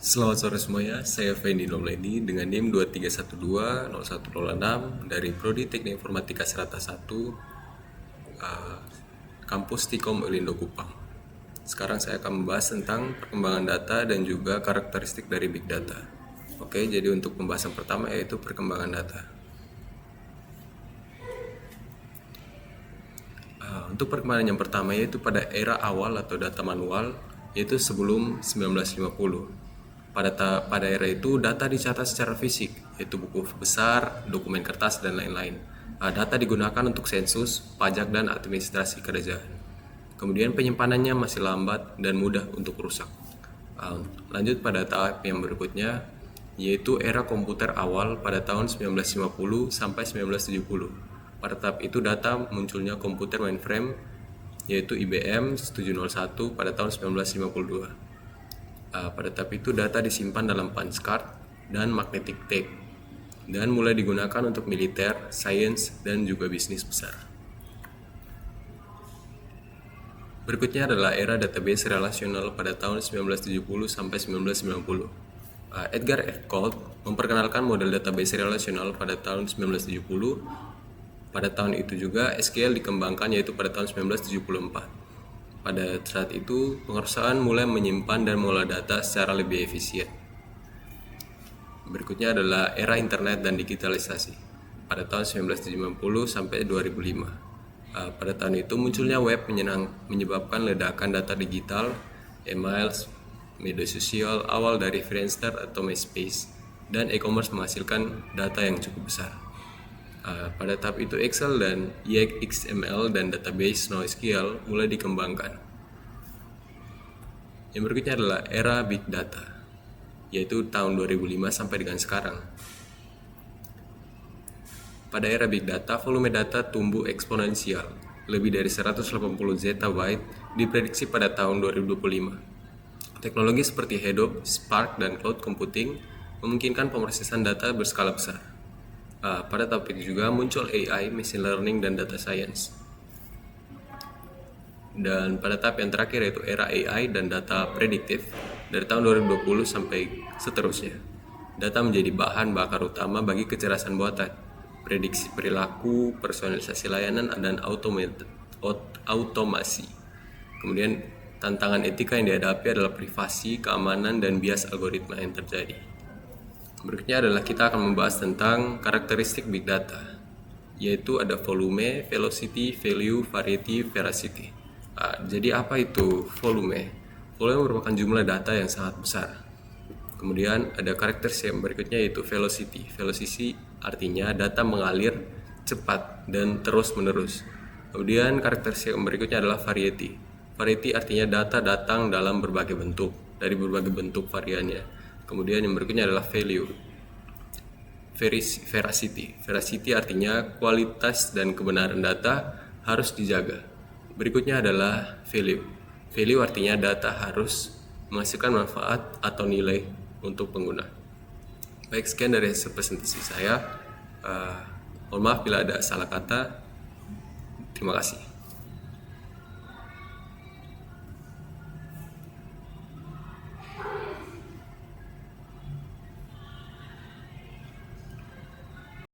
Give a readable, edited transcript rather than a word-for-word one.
Selamat sore semuanya, saya Fendi Nomledi dengan NIM 23120106 dari Prodi Teknik Informatika Serata 1, Kampus Tikom Elindo Kupang. Sekarang saya akan membahas tentang perkembangan data dan juga karakteristik dari Big Data. Oke, jadi untuk pembahasan pertama yaitu perkembangan data. Untuk perkembangan yang pertama yaitu pada era awal atau data manual, yaitu sebelum 1950. Pada era itu data dicatat secara fisik, yaitu buku besar, dokumen kertas, dan lain-lain. Data digunakan untuk sensus, pajak, dan administrasi kerajaan. Kemudian penyimpanannya masih lambat dan mudah untuk rusak. Lanjut pada tahap yang berikutnya, yaitu era komputer awal pada tahun 1950 sampai 1970. Pada tahap itu data munculnya komputer mainframe yaitu IBM 701 pada tahun 1952. Pada tahap itu data disimpan dalam punch card dan magnetic tape dan mulai digunakan untuk militer, sains, dan juga bisnis besar. Berikutnya adalah era database relasional pada tahun 1970 sampai 1990. Edgar F. Colt memperkenalkan model database relasional pada tahun 1970. Pada tahun itu juga SQL dikembangkan yaitu pada tahun 1974. Pada saat itu, perusahaan mulai menyimpan dan mengolah data secara lebih efisien. Berikutnya adalah era internet dan digitalisasi pada tahun 1990 sampai 2005. Pada tahun itu munculnya web menyebabkan ledakan data digital, email, media sosial awal dari Friendster atau MySpace, dan e-commerce menghasilkan data yang cukup besar. Pada tahap itu Excel dan XML dan database NoSQL mulai dikembangkan. Yang berikutnya adalah era Big Data, yaitu tahun 2005 sampai dengan sekarang. Pada era Big Data, volume data tumbuh eksponensial, lebih dari 180 zettabyte diprediksi pada tahun 2025. Teknologi seperti Hadoop, Spark, dan Cloud Computing memungkinkan pemrosesan data berskala besar. Pada tahap itu juga muncul AI, Machine Learning, dan Data Science. Dan pada tahap yang terakhir yaitu era AI dan data prediktif dari tahun 2020 sampai seterusnya. Data menjadi bahan bakar utama bagi kecerdasan buatan, prediksi perilaku, personalisasi layanan, dan automasi. Kemudian tantangan etika yang dihadapi adalah privasi, keamanan, dan bias algoritma yang terjadi. Berikutnya adalah kita akan membahas tentang karakteristik Big Data, yaitu ada volume, velocity, value, variety, veracity. Jadi apa itu volume? Volume merupakan jumlah data yang sangat besar. Kemudian ada karakteristik yang berikutnya yaitu velocity. Velocity artinya data mengalir cepat dan terus-menerus. Kemudian karakteristik yang berikutnya adalah variety. Variety artinya data datang dalam berbagai bentuk, dari berbagai bentuk variannya. Kemudian yang berikutnya adalah value. Veracity. Veracity artinya kualitas dan kebenaran data harus dijaga. Berikutnya adalah value. Value artinya data harus menghasilkan manfaat atau nilai untuk pengguna. Baik, sekian dari hasil presentasi saya. Mohon maaf bila ada salah kata. Terima kasih.